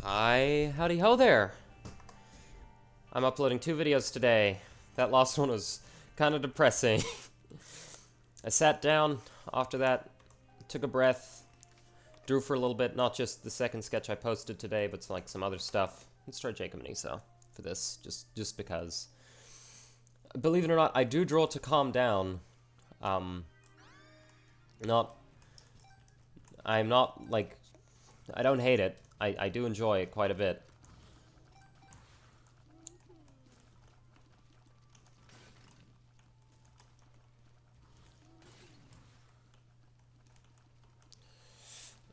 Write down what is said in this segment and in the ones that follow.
Hi, howdy ho there. I'm uploading 2 videos today. That last one was kind of depressing. I sat down after that, took a breath, drew for a little bit, not just the second sketch I posted today, but like some other stuff. Let's try Jacob and Esau for this, just because. Believe it or not, I do draw to calm down. Not... I'm not, like... I don't hate it. I do enjoy it quite a bit.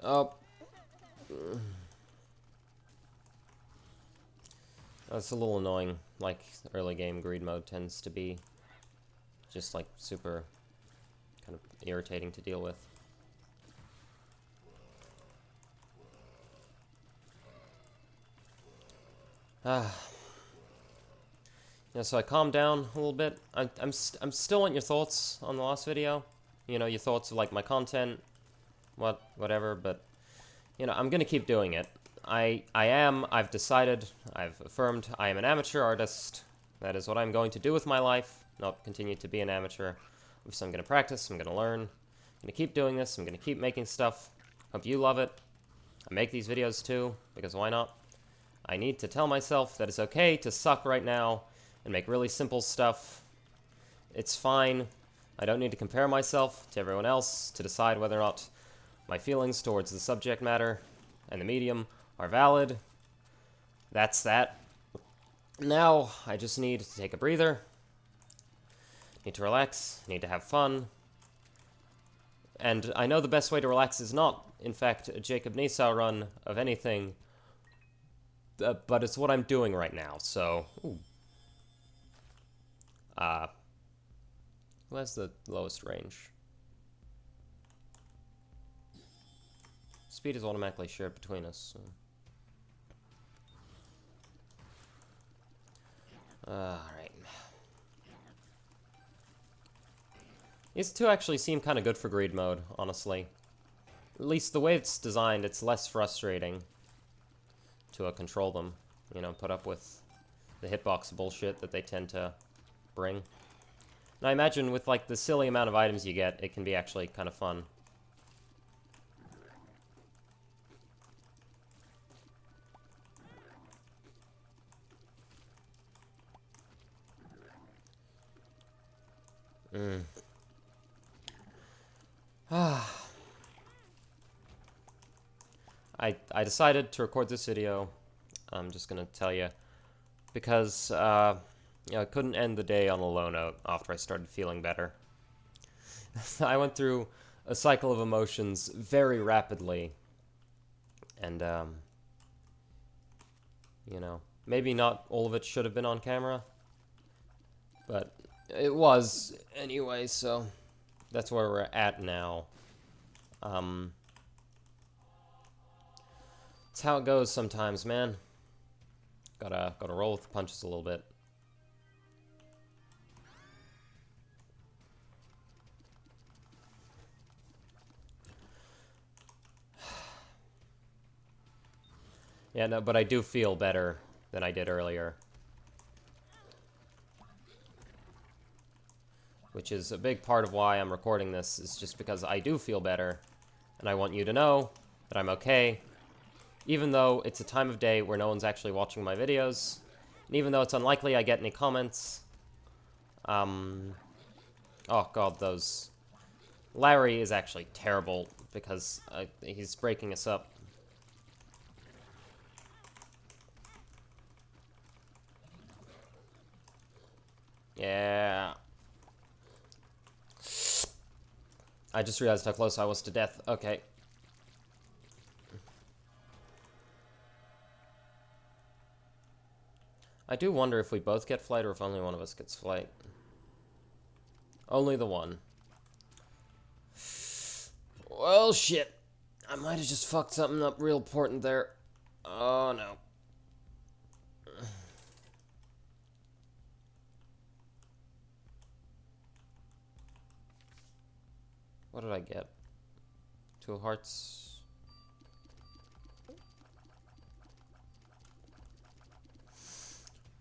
Oh. That's a little annoying. Like, early game greed mode tends to be just, like, super kind of irritating to deal with. Yeah, so I calmed down a little bit. I'm still want your thoughts on the last video. You know, your thoughts of, like, my content, whatever, but, you know, I'm gonna keep doing it. I've decided, I've affirmed, I am an amateur artist. That is what I'm going to do with my life, not continue to be an amateur. So I'm gonna practice, I'm gonna learn, I'm gonna keep doing this, I'm gonna keep making stuff. Hope you love it. I make these videos too, because why not? I need to tell myself that it's okay to suck right now and make really simple stuff. It's fine. I don't need to compare myself to everyone else to decide whether or not my feelings towards the subject matter and the medium are valid. That's that. Now, I just need to take a breather. Need to relax. Need to have fun. And I know the best way to relax is not, in fact, a Jacob and Esau run of anything, but it's what I'm doing right now, so... Ooh. Who has the lowest range? Speed is automatically shared between us, so... Alright. These two actually seem kind of good for greed mode, honestly. At least the way it's designed, it's less frustrating to control them. You know, put up with the hitbox bullshit that they tend to bring. And I imagine with, like, the silly amount of items you get, it can be actually kind of fun. I decided to record this video. I'm just gonna tell you because you know, I couldn't end the day on a low note after I started feeling better. I went through a cycle of emotions very rapidly, and you know, maybe not all of it should have been on camera, but it was anyway. So that's where we're at now. It's how it goes sometimes, man. Gotta roll with the punches a little bit. Yeah, no, but I do feel better than I did earlier. Which is a big part of why I'm recording this, is just because I do feel better, and I want you to know that I'm okay, even though it's a time of day where no one's actually watching my videos, and even though it's unlikely I get any comments. Oh god, those... Larry is actually terrible, because he's breaking us up. Yeah. I just realized how close I was to death. Okay. I do wonder if we both get flight or if only one of us gets flight. Only the one. Well, shit. I might have just fucked something up real important there. Oh, no. What did I get? 2 hearts.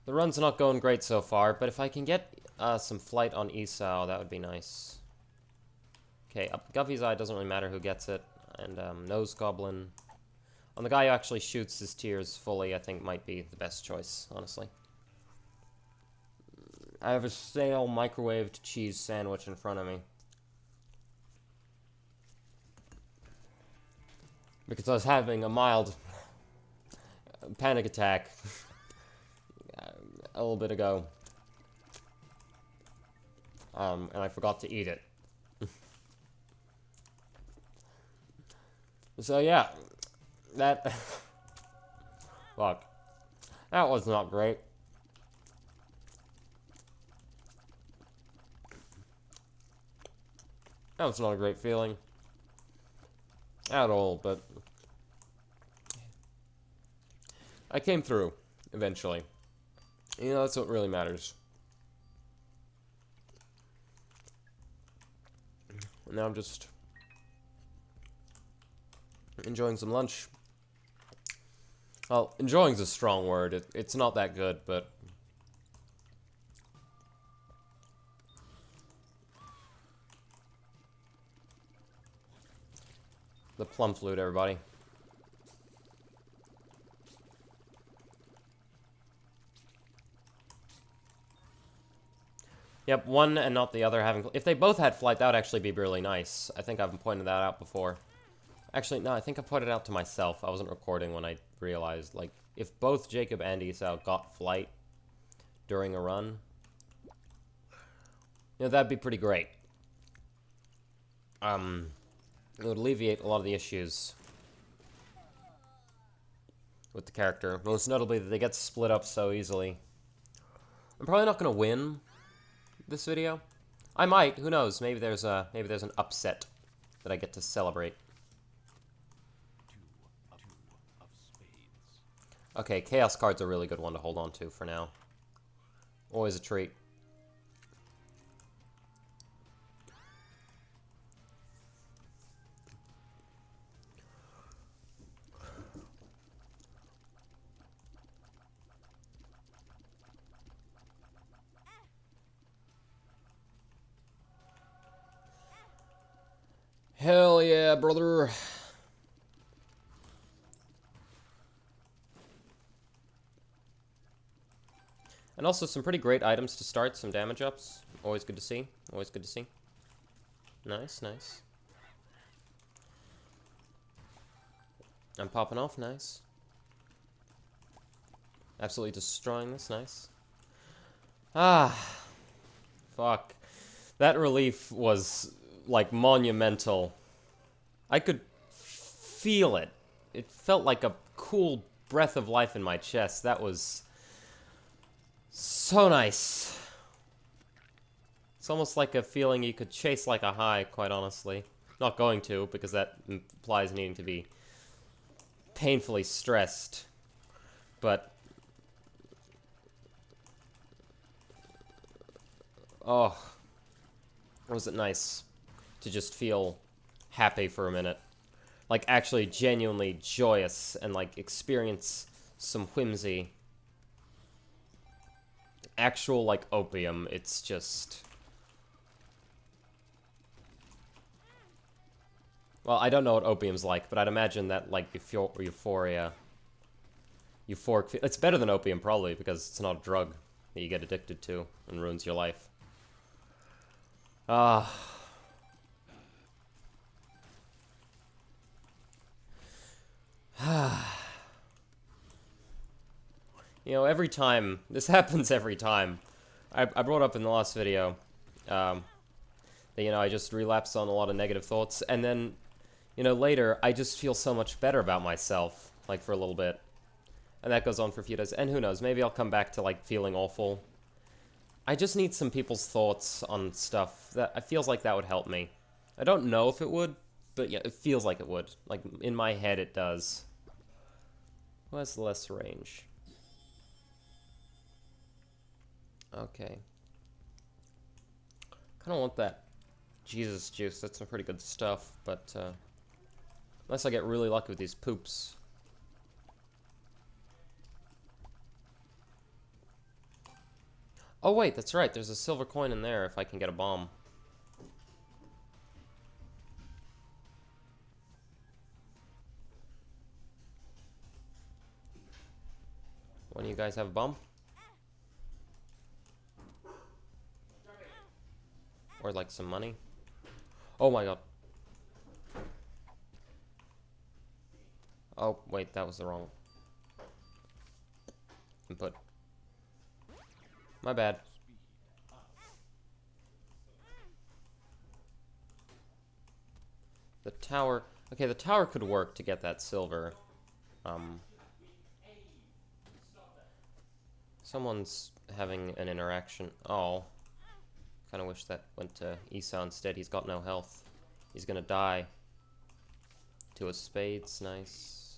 The run's not going great so far, but if I can get some flight on Esau, that would be nice. Okay, up Guffy's Eye doesn't really matter who gets it, and Nose Goblin. On the guy who actually shoots his tears fully, I think might be the best choice, honestly. I have a stale microwaved cheese sandwich in front of me. Because I was having a mild panic attack a little bit ago. And I forgot to eat it. So yeah, that... Fuck. That was not great. That was not a great feeling. At all, but... I came through, eventually. You know, that's what really matters. And now I'm just... enjoying some lunch. Well, enjoying's a strong word. It's not that good, but... The plum flute, everybody. Yep, one and not the other having... If they both had flight, that would actually be really nice. I think I've pointed that out before. Actually, no, I think I pointed it out to myself. I wasn't recording when I realized, like, if both Jacob and Esau got flight during a run, you know, that'd be pretty great. It would alleviate a lot of the issues with the character. Most notably that they get split up so easily. I'm probably not going to win this video. I might, who knows? Maybe there's an upset that I get to celebrate. Okay, Chaos card's a really good one to hold on to for now. Always a treat. Hell yeah, brother. And also some pretty great items to start, some damage ups. Always good to see. Always good to see. Nice, nice. I'm popping off, nice. Absolutely destroying this, nice. Ah. Fuck. That relief was, like, monumental. I could feel it. It felt like a cool breath of life in my chest. That was... so nice. It's almost like a feeling you could chase like a high, quite honestly. Not going to, because that implies needing to be painfully stressed. But... oh. Was it nice to just feel happy for a minute. Like, actually genuinely joyous and, like, experience some whimsy. Actual, like, opium. It's just... well, I don't know what opium's like, but I'd imagine that, like, euphoria... euphoric... it's better than opium, probably, because it's not a drug that you get addicted to and ruins your life. Ah... You know, every time, this happens every time. I brought up in the last video, that, you know, I just relapse on a lot of negative thoughts, and then, you know, later, I just feel so much better about myself, like, for a little bit. And that goes on for a few days, and who knows, maybe I'll come back to, like, feeling awful. I just need some people's thoughts on stuff. That it feels like that would help me. I don't know if it would, but yeah, it feels like it would. Like, in my head, it does. Who has less range? Okay. Kinda want that Jesus juice. That's some pretty good stuff, but, unless I get really lucky with these poops. Oh wait, that's right. There's a silver coin in there if I can get a bomb. One of you guys have a bomb? Or like some money? Oh my god. Oh, wait, that was the wrong input. My bad. The tower... Okay, the tower could work to get that silver. Someone's having an interaction. Oh. Kind of wish that went to Esau instead. He's got no health. He's gonna die. To a spades, nice.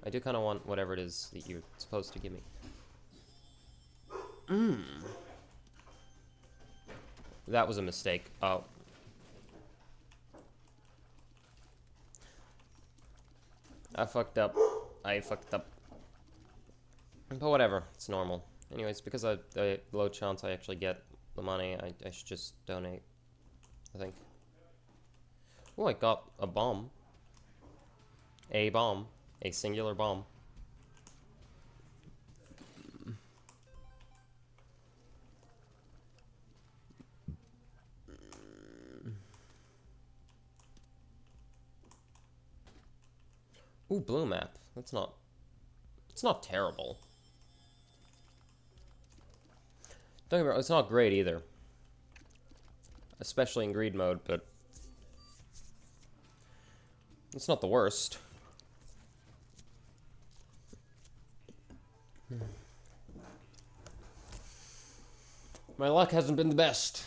I do kind of want whatever it is that you're supposed to give me. That was a mistake. Oh. I fucked up. I fucked up. But whatever, it's normal. Anyways, because I low chance I actually get the money, I should just donate, I think. Oh, I got a bomb. A bomb. A singular bomb. Ooh, blue map. It's not terrible. Don't get me wrong, it's not great either. Especially in greed mode, but it's not the worst. My luck hasn't been the best.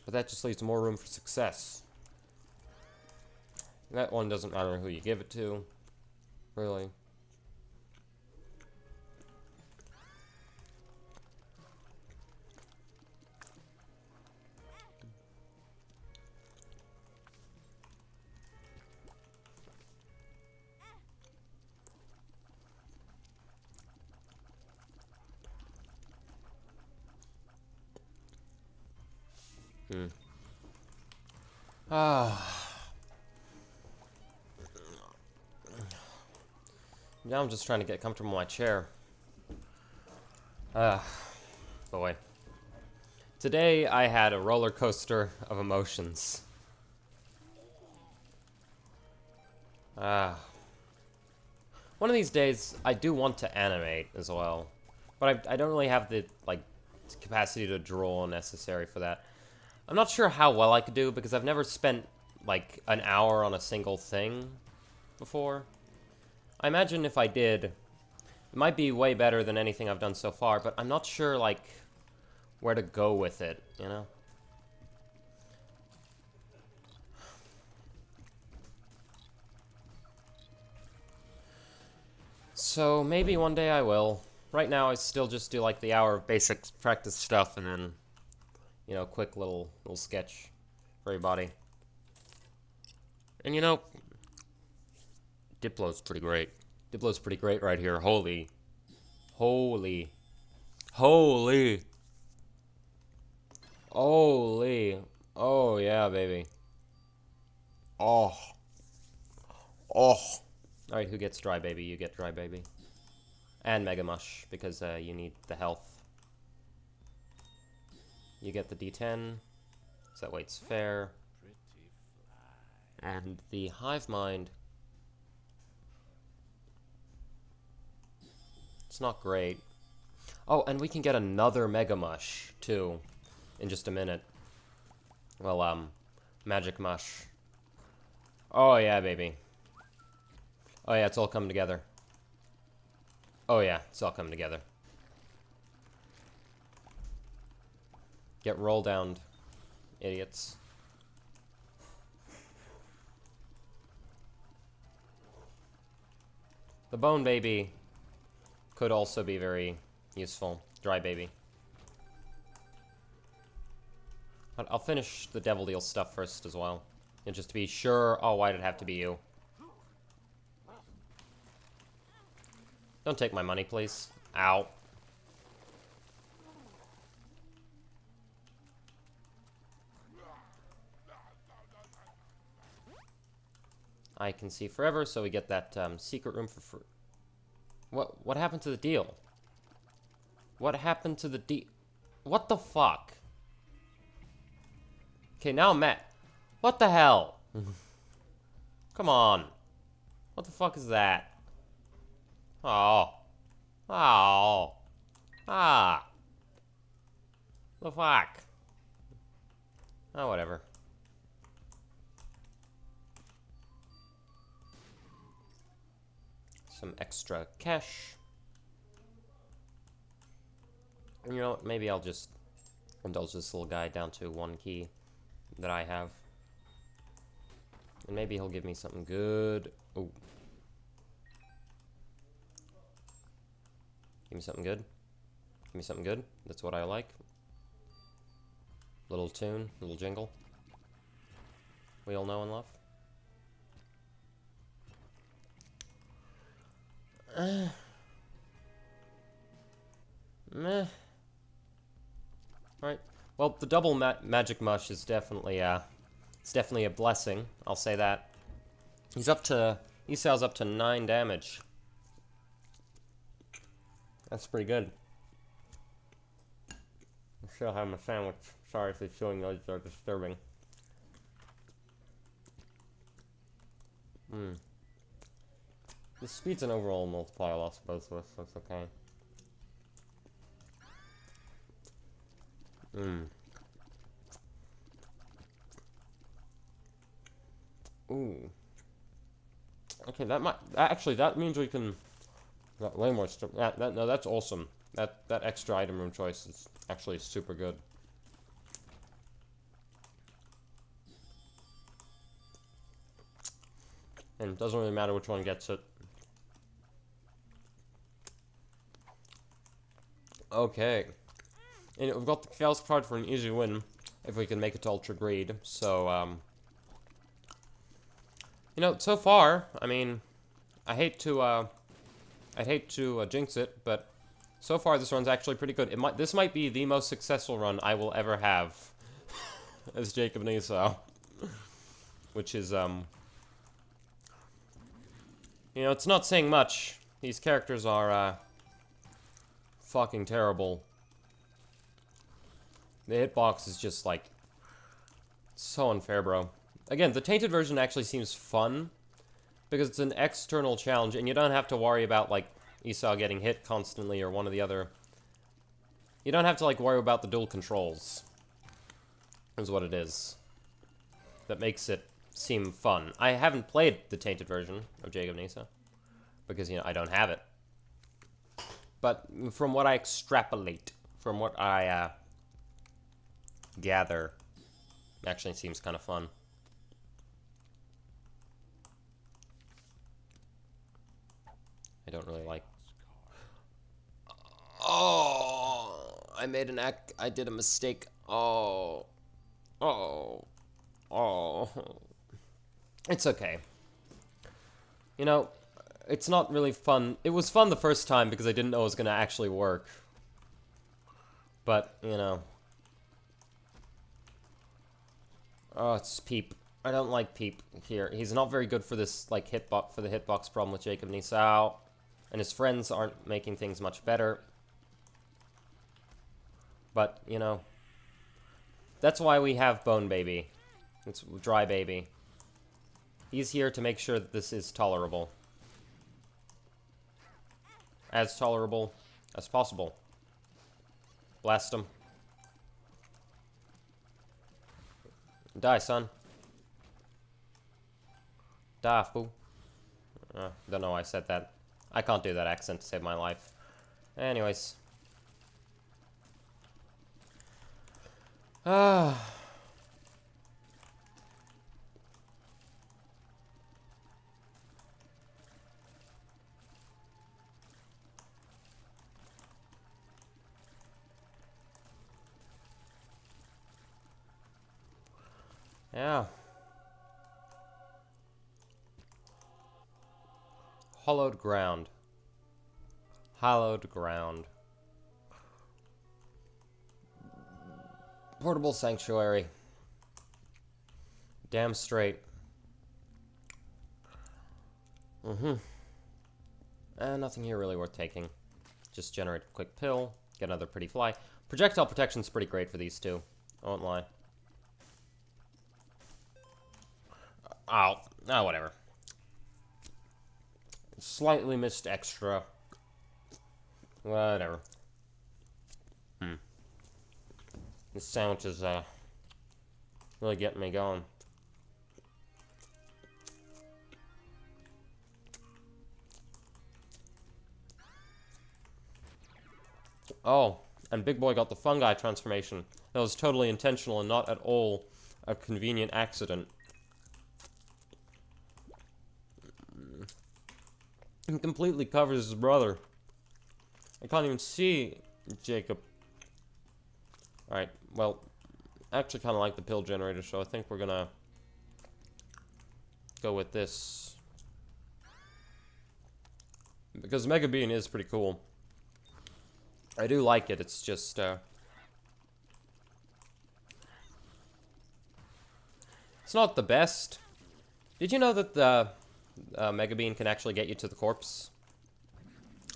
But that just leaves more room for success. That one doesn't matter who you give it to, really. Now I'm just trying to get comfortable in my chair. Boy. Today I had a roller coaster of emotions. One of these days I do want to animate as well, but I don't really have the capacity to draw necessary for that. I'm not sure how well I could do because I've never spent like an hour on a single thing before. I imagine if I did, it might be way better than anything I've done so far, but I'm not sure, like, where to go with it, you know? So, maybe one day I will. Right now, I still just do, like, the hour of basic practice stuff, and then, you know, quick little sketch for everybody. And, you know, Diplo's pretty great. Diplo's pretty great right here. Holy. Holy. Holy. Holy. Oh, yeah, baby. Oh. Oh. Alright, who gets dry baby? You get dry baby. And Mega Mush, because you need the health. You get the D10. So that weight's fair. And the Hive Mind. It's not great. Oh, and we can get another Mega Mush, too, in just a minute. Well, Magic Mush. Oh, yeah, baby. Oh, yeah, it's all coming together. Oh, yeah, it's all coming together. Get roll downed, idiots. The Bone Baby could also be very useful. Dry Baby. But I'll finish the Devil Deal stuff first as well. And just to be sure... Oh, why did it have to be you? Don't take my money, please. Ow. I can see forever, so we get that secret room for free. What happened to the deal? What happened to the deal? What the fuck? Okay, now I'm mad. What the hell? Come on. What the fuck is that? Oh. Oh. Ah. The fuck? Oh, whatever. Some extra cash. And you know what? Maybe I'll just indulge this little guy down to 1 key that I have. And maybe he'll give me something good. Ooh. Give me something good. Give me something good. That's what I like. Little tune, little jingle. We all know and love. Meh. Alright. Well, the double magic mush is definitely it's definitely a blessing. I'll say that. Esau's up to 9 damage. That's pretty good. I'm still having a sandwich. Sorry if the chewing noises are disturbing. The speed's an overall multiplier loss both of us, so it's okay. Ooh. Okay, that means we can got way more stuff. No, that's awesome. That extra item room choice is actually super good. And it doesn't really matter which one gets it. Okay. And we've got the Chaos card for an easy win if we can make it to Ultra Greed. So, you know, so far, I mean, I'd hate to jinx it, but so far this run's actually pretty good. This might be the most successful run I will ever have as Jacob and Esau, which is, you know, it's not saying much. These characters are, fucking terrible. The hitbox is just, like, so unfair, bro. Again, the Tainted version actually seems fun, because it's an external challenge, and you don't have to worry about, like, Esau getting hit constantly or one or the other. You don't have to, like, worry about the dual controls, is what it is. That makes it seem fun. I haven't played the Tainted version of Jacob and Esau, because, you know, I don't have it. But from what I extrapolate, from what I, gather, it actually seems kind of fun. I don't really like. Oh, I made I did a mistake. Oh. It's okay. You know, it's not really fun. It was fun the first time because I didn't know it was gonna actually work. But, you know. Oh, it's Peep. I don't like Peep here. He's not very good for this, like, for the hitbox problem with Jacob and Esau. And his friends aren't making things much better. But, you know, that's why we have Bone Baby. It's Dry Baby. He's here to make sure that this is tolerable. As tolerable as possible. Blast him. Die, son. Die, fool. Don't know why I said that. I can't do that accent to save my life. Anyways. Yeah. Hollowed ground. Hallowed ground. Portable sanctuary. Damn straight. Nothing here really worth taking. Just generate a quick pill, get another pretty fly. Projectile protection's pretty great for these two. I won't lie. Oh, whatever. Slightly missed extra. Whatever. This sandwich is, really getting me going. Oh, and Big Boy got the fungi transformation. That was totally intentional and not at all a convenient accident. He completely covers his brother. I can't even see Jacob. Alright, well, I actually kind of like the pill generator, so I think we're gonna go with this. Because Mega Bean is pretty cool. I do like it, it's just, it's not the best. Did you know that the Mega Bean can actually get you to the corpse?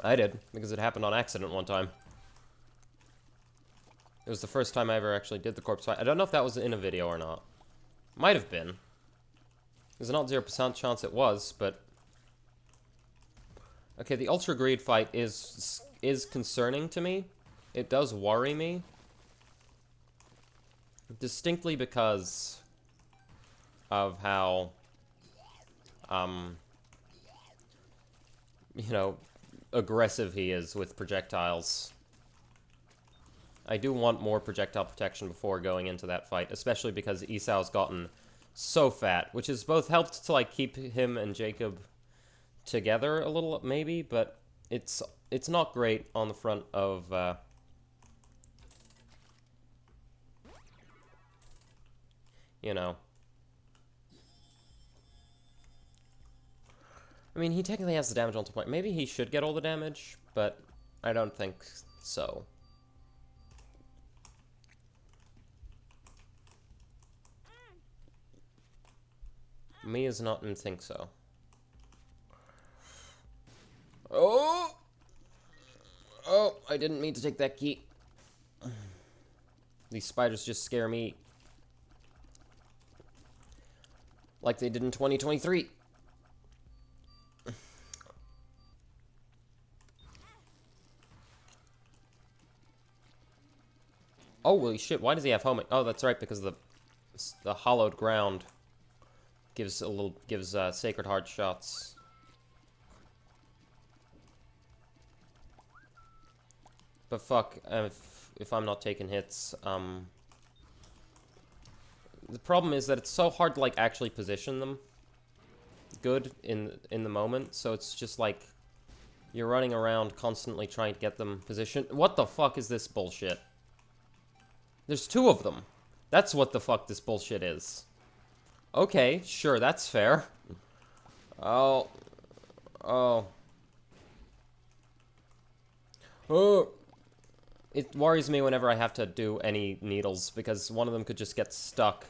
I did, because it happened on accident one time. It was the first time I ever actually did the corpse fight. I don't know if that was in a video or not. Might have been. There's not 0% chance it was, but... Okay, the Ultra Greed fight is concerning to me. It does worry me. Distinctly because of how, you know, aggressive he is with projectiles. I do want more projectile protection before going into that fight, especially because Esau's gotten so fat, which has both helped to, like, keep him and Jacob together a little, maybe, but it's not great on the front of, you know. I mean, he technically has the damage on top point. Maybe he should get all the damage, but I don't think so. Me is not in think so. Oh! Oh, I didn't mean to take that key. These spiders just scare me. Like they did in 2023. Oh, holy shit, why does he have homing? Oh, that's right, because the hollowed ground gives Sacred Heart shots. But fuck, if I'm not taking hits, the problem is that it's so hard to, like, actually position them good in the moment, so it's just like you're running around constantly trying to get them positioned. What the fuck is this bullshit? There's two of them. That's what the fuck this bullshit is. Okay, sure, that's fair. Oh. Oh. Oh. It worries me whenever I have to do any needles, because one of them could just get stuck,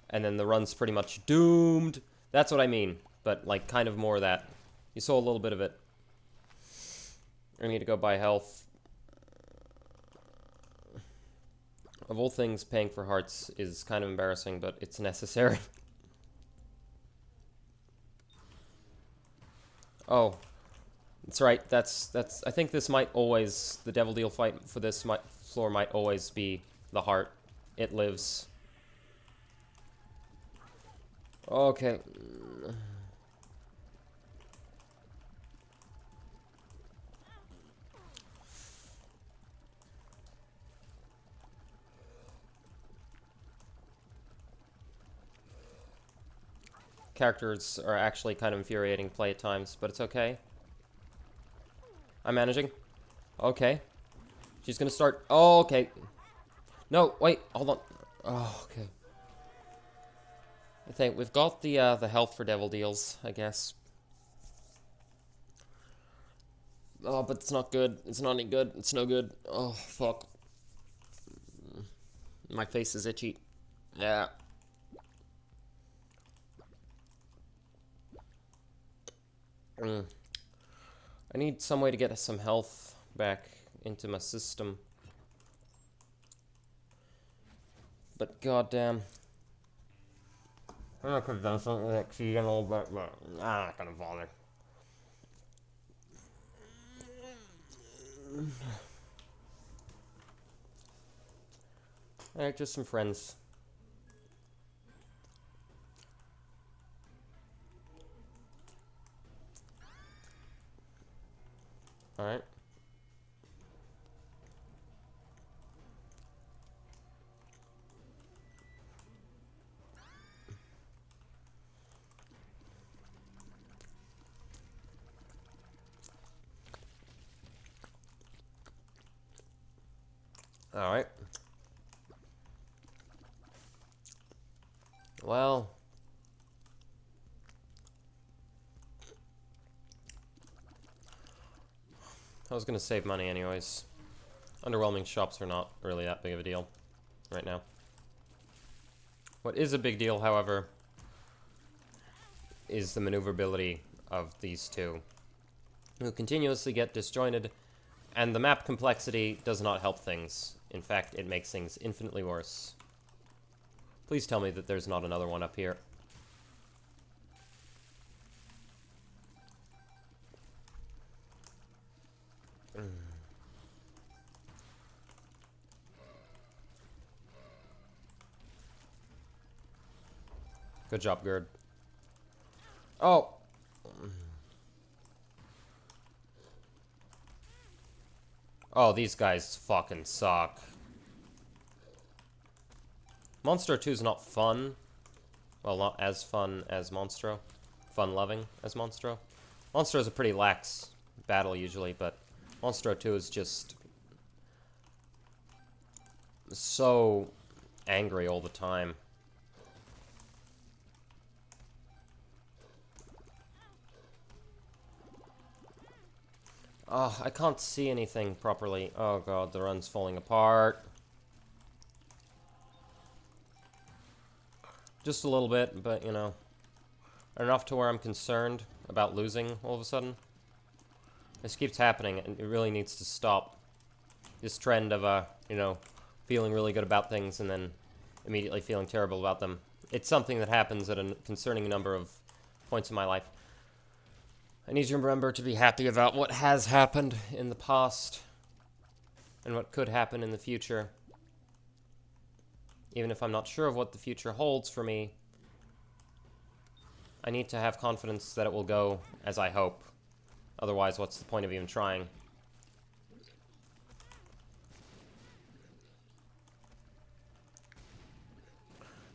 and then the run's pretty much doomed. That's what I mean, but, like, kind of more of that. You saw a little bit of it. I need to go buy health. Of all things, paying for hearts is kind of embarrassing, but it's necessary. Oh. That's right, that's, I think this might always, the Devil Deal fight for this floor might always be the heart. It lives. Okay. Characters are actually kind of infuriating play at times, but it's okay. I'm managing. Okay. She's gonna start. Oh, okay. No, wait, hold on. Oh, okay. I think we've got the health for Devil Deals, I guess. Oh, but it's not good. It's not any good. It's no good. Oh, fuck. My face is itchy. Yeah. I need some way to get some health back into my system. But goddamn. I could have done something with XP a little bit, but I'm not gonna bother. Alright, just some friends. Alright. Alright. Well. I was gonna save money anyways. Underwhelming shops are not really that big of a deal right now. What is a big deal, however, is the maneuverability of these two, who continuously get disjointed, and the map complexity does not help things. In fact, it makes things infinitely worse. Please tell me that there's not another one up here. Good job, Gerd. Oh! Oh, these guys fucking suck. Monstro 2 is not fun. Well, not as fun as Monstro. Fun-loving as Monstro. Monstro is a pretty lax battle usually, but Monstro 2 is just so angry all the time. Oh, I can't see anything properly. Oh god, the run's falling apart. Just a little bit, but, you know, enough to where I'm concerned about losing all of a sudden. This keeps happening, and it really needs to stop. This trend of, you know, feeling really good about things and then immediately feeling terrible about them. It's something that happens at a concerning number of points in my life. I need to remember to be happy about what has happened in the past and what could happen in the future. Even if I'm not sure of what the future holds for me, I need to have confidence that it will go as I hope. Otherwise, what's the point of even trying?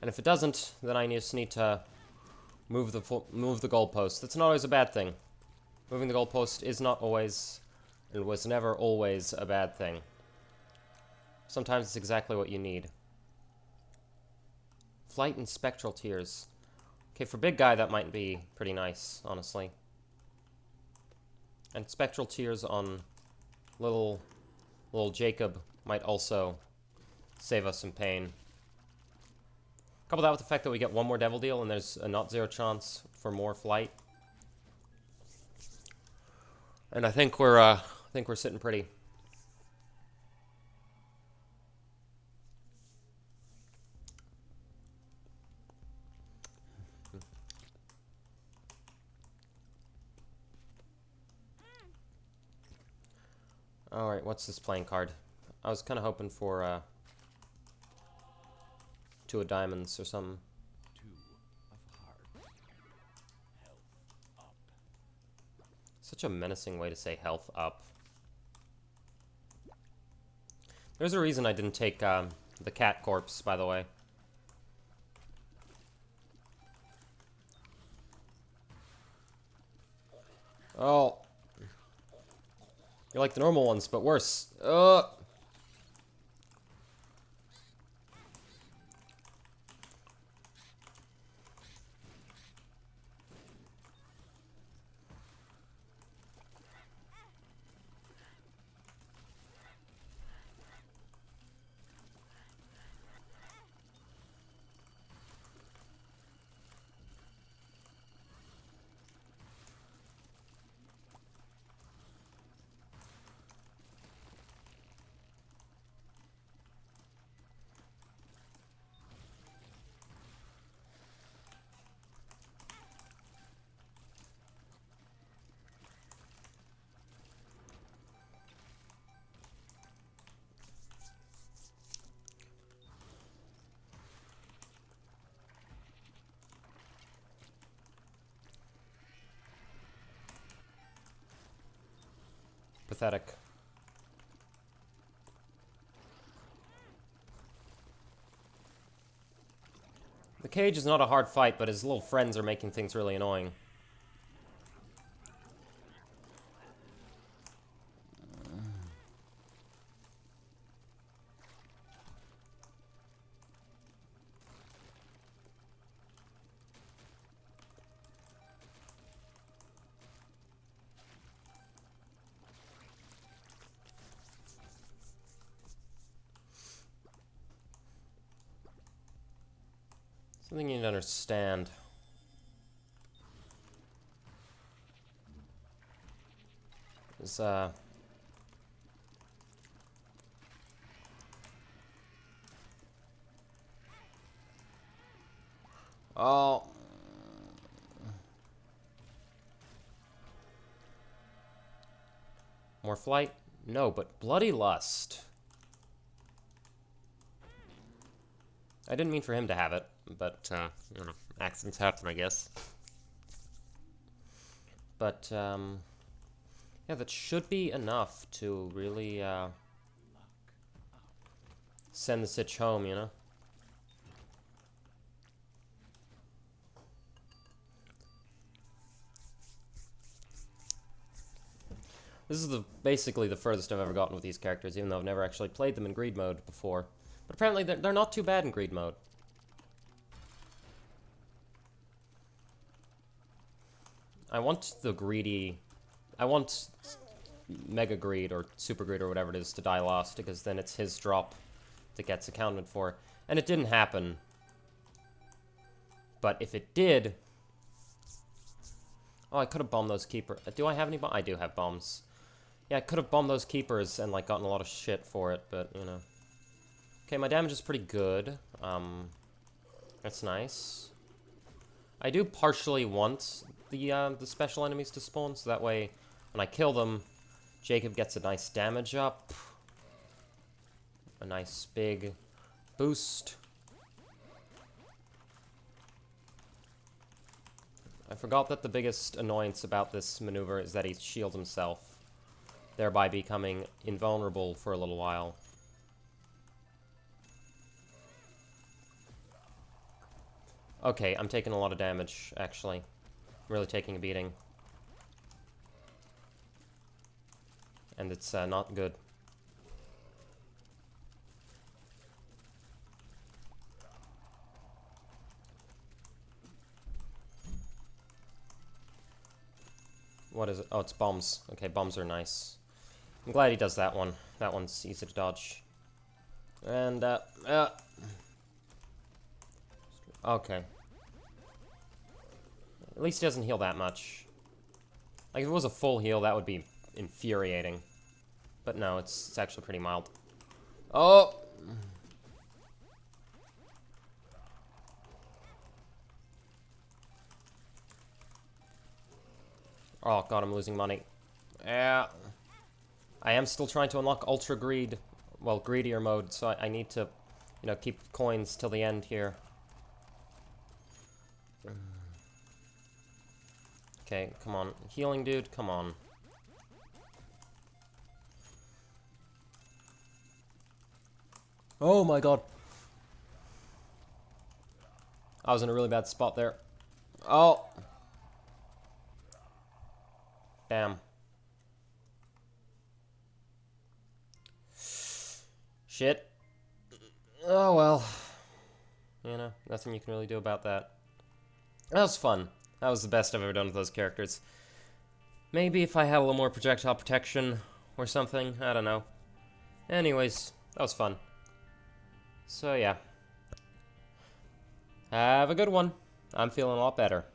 And if it doesn't, then I just need to move the goalpost. That's not always a bad thing. Moving the goalpost is not always, and was never always, a bad thing. Sometimes it's exactly what you need. Flight and spectral tears. Okay, for big guy, that might be pretty nice, honestly. And spectral tears on little Jacob might also save us some pain. Couple that with the fact that we get one more devil deal and there's a not zero chance for more flight. And I think we're sitting pretty. Alright, what's this playing card? I was kind of hoping for, 2 of diamonds or something. 2 of hearts. Health up. Such a menacing way to say health up. There's a reason I didn't take, the cat corpse, by the way. Oh. You're like the normal ones, but worse. pathetic. The cage is not a hard fight, but his little friends are making things really annoying. Something you need to understand. Is, oh. More flight? No, but bloody lust. I didn't mean for him to have it, but, you know, accidents happen, I guess. But, yeah, that should be enough to really, send the sitch home, you know? This is basically the furthest I've ever gotten with these characters, even though I've never actually played them in greed mode before. But apparently they're not too bad in greed mode. I want the greedy... I want Mega Greed, or Super Greed, or whatever it is, to die last, because then it's his drop that gets accounted for. And it didn't happen. But if it did... Oh, I could have bombed those keepers. Do I have any bombs? I do have bombs. Yeah, I could have bombed those keepers and, like, gotten a lot of shit for it, but, you know. Okay, my damage is pretty good. That's nice. I do partially want the special enemies to spawn, so that way, when I kill them, Jacob gets a nice damage up. A nice big boost. I forgot that the biggest annoyance about this maneuver is that he shields himself, thereby becoming invulnerable for a little while. Okay, I'm taking a lot of damage, actually. I'm really taking a beating. And it's not good. What is it? Oh, it's bombs. Okay, bombs are nice. I'm glad he does that one. That one's easy to dodge. And, okay. At least he doesn't heal that much. Like, if it was a full heal, that would be infuriating. But no, it's actually pretty mild. Oh! Oh god, I'm losing money. Yeah. I am still trying to unlock Ultra Greed, well, greedier mode, so I need to, you know, keep coins till the end here. Okay, come on. Healing dude, come on. Oh my god. I was in a really bad spot there. Oh. Damn. Shit. Oh well. You know, nothing you can really do about that. That was fun. That was the best I've ever done with those characters. Maybe if I had a little more projectile protection or something, I don't know. Anyways, that was fun. So yeah. Have a good one. I'm feeling a lot better.